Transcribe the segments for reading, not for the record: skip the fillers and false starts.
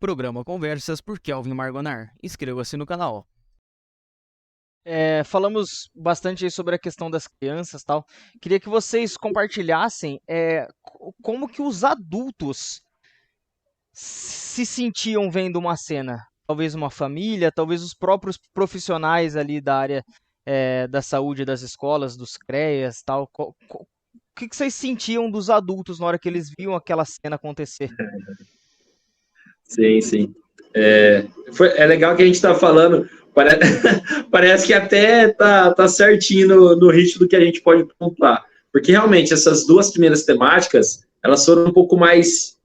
Programa Conversas por Kelvin Margonar. Inscreva-se no canal. Falamos bastante aí sobre a questão das crianças, tal. Queria que vocês compartilhassem como que os adultos se sentiam vendo uma cena. Talvez uma família, talvez os próprios profissionais ali da área da saúde, das escolas, dos CREAs, tal. O que vocês sentiam dos adultos na hora que eles viam aquela cena acontecer? Sim, sim. É legal que a gente está falando, parece que até tá certinho no ritmo do que a gente pode pontuar. Porque realmente essas duas primeiras temáticas, elas foram um pouco mais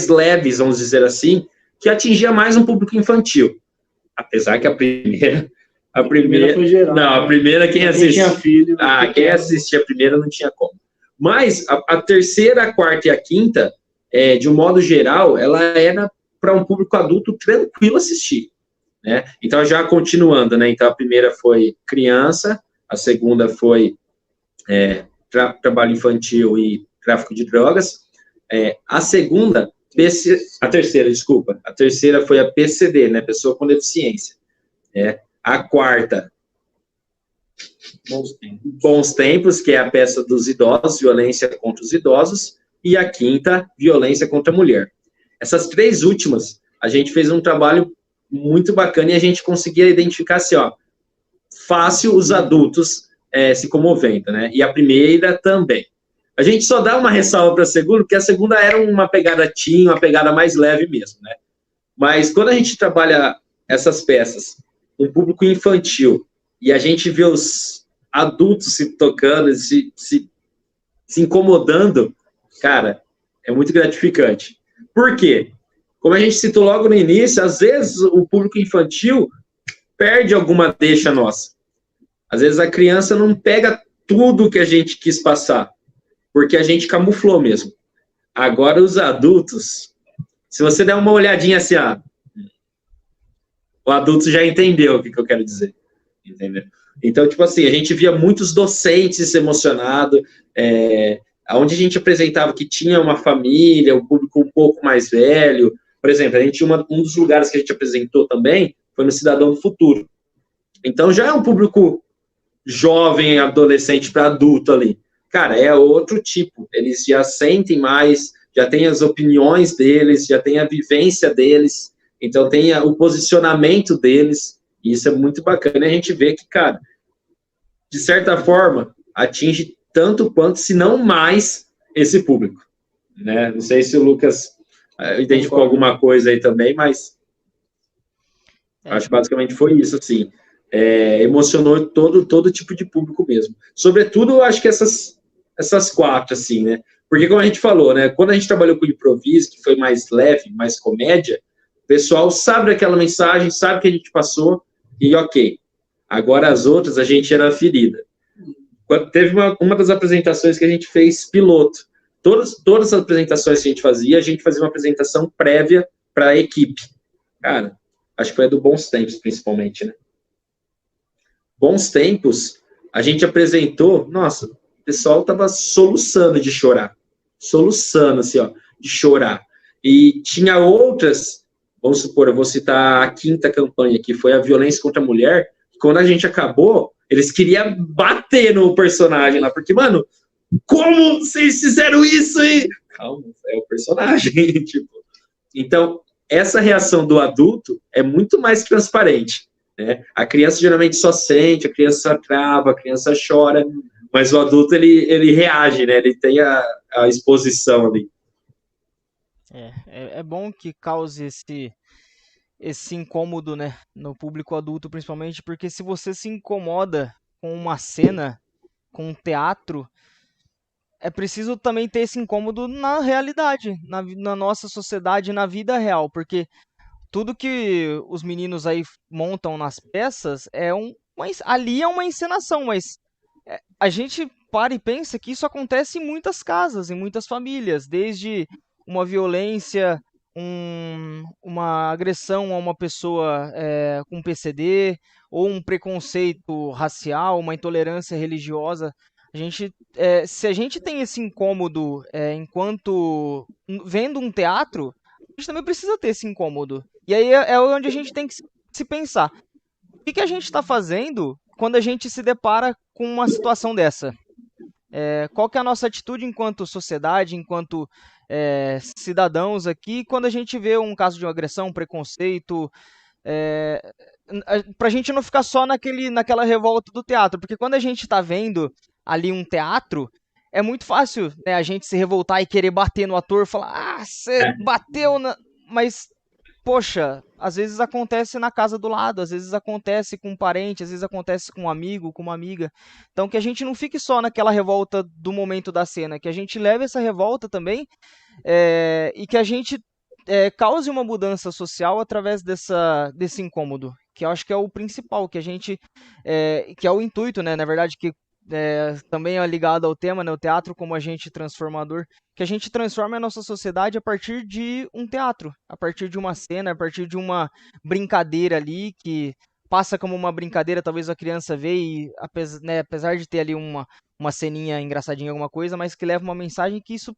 leves, vamos dizer assim, que atingia mais um público infantil. Apesar que a primeira foi geral. Não, a primeira quem assistia. Tinha filho. Quem assistia a primeira não tinha como. Mas a terceira, a quarta e a quinta, de um modo geral, ela era para um público adulto tranquilo assistir, né? Então, já continuando, né? Então, a primeira foi criança, a segunda foi trabalho infantil e tráfico de drogas. A terceira foi a PCD, né? Pessoa com deficiência. A quarta, Bons Tempos, que é a peça dos idosos, violência contra os idosos, e a quinta, violência contra a mulher. Essas três últimas, a gente fez um trabalho muito bacana e a gente conseguia identificar assim, fácil os adultos se comovendo, né? E a primeira também. A gente só dá uma ressalva para a segunda, porque a segunda era uma pegada teen, uma pegada mais leve mesmo, né? Mas quando a gente trabalha essas peças, um público infantil, e a gente vê os adultos se tocando, se incomodando, cara, é muito gratificante. Por quê? Como a gente citou logo no início, às vezes o público infantil perde alguma deixa nossa. Às vezes a criança não pega tudo que a gente quis passar, porque a gente camuflou mesmo. Agora os adultos, se você der uma olhadinha assim, o adulto já entendeu o que eu quero dizer. Entendeu? Então, tipo assim, a gente via muitos docentes emocionados, onde a gente apresentava que tinha uma família, um público um pouco mais velho. Por exemplo, a gente um dos lugares que a gente apresentou também foi no Cidadão do Futuro. Então, já é um público jovem, adolescente para adulto ali. Cara, é outro tipo. Eles já sentem mais, já têm as opiniões deles, já tem a vivência deles, então tem o posicionamento deles, e isso é muito bacana. A gente vê que, cara, de certa forma, atinge tanto quanto, se não mais, esse público, né? Não sei se o Lucas identificou alguma coisa aí também, mas acho que basicamente foi isso, assim. Emocionou todo tipo de público mesmo. Sobretudo, eu acho que essas quatro, assim, né? Porque, como a gente falou, né? Quando a gente trabalhou com improviso, que foi mais leve, mais comédia, o pessoal sabe aquela mensagem, sabe o que a gente passou, e ok. Agora as outras, a gente era ferida. Teve uma das apresentações que a gente fez piloto. Todas as apresentações que a gente fazia uma apresentação prévia para a equipe. Cara, acho que foi a do Bons Tempos, principalmente, né? Bons Tempos, a gente apresentou, nossa, o pessoal tava soluçando de chorar. Soluçando, assim, de chorar. E tinha outras, vamos supor, eu vou citar a quinta campanha, que foi a violência contra a mulher. Quando a gente acabou, eles queriam bater no personagem lá, porque, mano, como vocês fizeram isso aí? Calma, é o personagem, tipo. Então, essa reação do adulto é muito mais transparente, né? A criança geralmente só sente, a criança trava, a criança chora, mas o adulto, ele reage, né? Ele tem a exposição ali. É bom que cause esse incômodo, né, no público adulto, principalmente, porque se você se incomoda com uma cena, com um teatro, é preciso também ter esse incômodo na realidade, na nossa sociedade, na vida real, porque tudo que os meninos aí montam nas peças ali é uma encenação, mas a gente para e pensa que isso acontece em muitas casas, em muitas famílias, desde uma violência, uma agressão a uma pessoa com PCD, ou um preconceito racial, uma intolerância religiosa. Se a gente tem esse incômodo enquanto vendo um teatro, gente também precisa ter esse incômodo. E aí é onde a gente tem que se pensar. O que a gente está fazendo quando a gente se depara com uma situação dessa? Qual que é a nossa atitude enquanto sociedade, enquanto cidadãos aqui, quando a gente vê um caso de uma agressão, um preconceito, pra gente não ficar só naquela revolta do teatro, porque quando a gente tá vendo ali um teatro, é muito fácil, né, a gente se revoltar e querer bater no ator, falar, você bateu na... Mas, poxa, às vezes acontece na casa do lado, às vezes acontece com um parente, às vezes acontece com um amigo, com uma amiga. Então que a gente não fique só naquela revolta do momento da cena, que a gente leve essa revolta também e que a gente cause uma mudança social através desse incômodo, que eu acho que é o principal, que a gente, que é o intuito, né, na verdade, que também é ligado ao tema, né, o teatro como agente transformador, que a gente transforma a nossa sociedade a partir de um teatro, a partir de uma cena, a partir de uma brincadeira ali, que passa como uma brincadeira, talvez a criança vê e, apesar de ter ali uma ceninha engraçadinha, alguma coisa, mas que leva uma mensagem que isso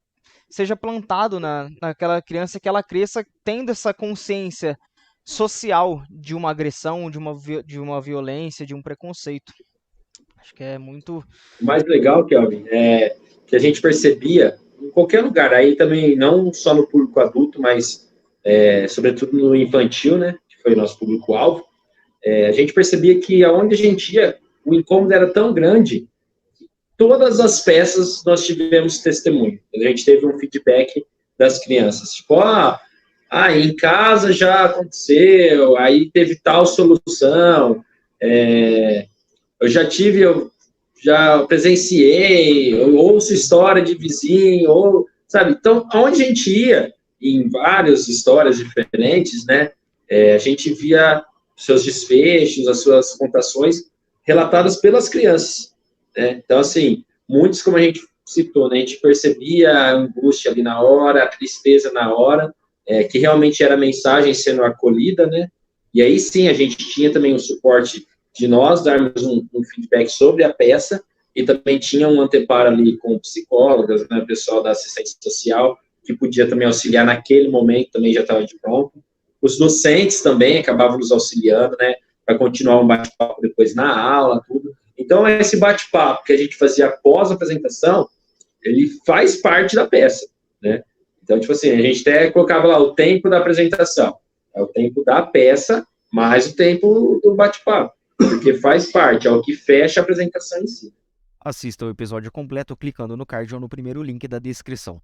seja plantado naquela criança, que ela cresça tendo essa consciência social de uma agressão, de uma violência, de um preconceito. Acho que é muito... O mais legal, Kelvin, é que a gente percebia em qualquer lugar, aí também não só no público adulto, mas sobretudo no infantil, né, que foi o nosso público-alvo, a gente percebia que aonde a gente ia, o incômodo era tão grande, todas as peças nós tivemos testemunho. A gente teve um feedback das crianças, tipo, em casa já aconteceu, aí teve tal solução, eu já presenciei, eu ouço história de vizinho, sabe? Então, aonde a gente ia, em várias histórias diferentes, né, a gente via seus desfechos, as suas contações relatadas pelas crianças, né? Então, assim, muitos, como a gente citou, né, a gente percebia a angústia ali na hora, a tristeza na hora, que realmente era a mensagem sendo acolhida, né? E aí, sim, a gente tinha também o suporte de nós darmos um feedback sobre a peça, e também tinha um anteparo ali com psicólogas, né, pessoal da assistência social, que podia também auxiliar naquele momento, também já estava de pronto. Os docentes também acabavam nos auxiliando, né, para continuar um bate-papo depois na aula, tudo. Então, esse bate-papo que a gente fazia após a apresentação, ele faz parte da peça, né? Então, tipo assim, a gente até colocava lá o tempo da apresentação, é o tempo da peça, mais o tempo do bate-papo, porque faz parte, é o que fecha a apresentação em si. Assista o episódio completo clicando no card ou no primeiro link da descrição.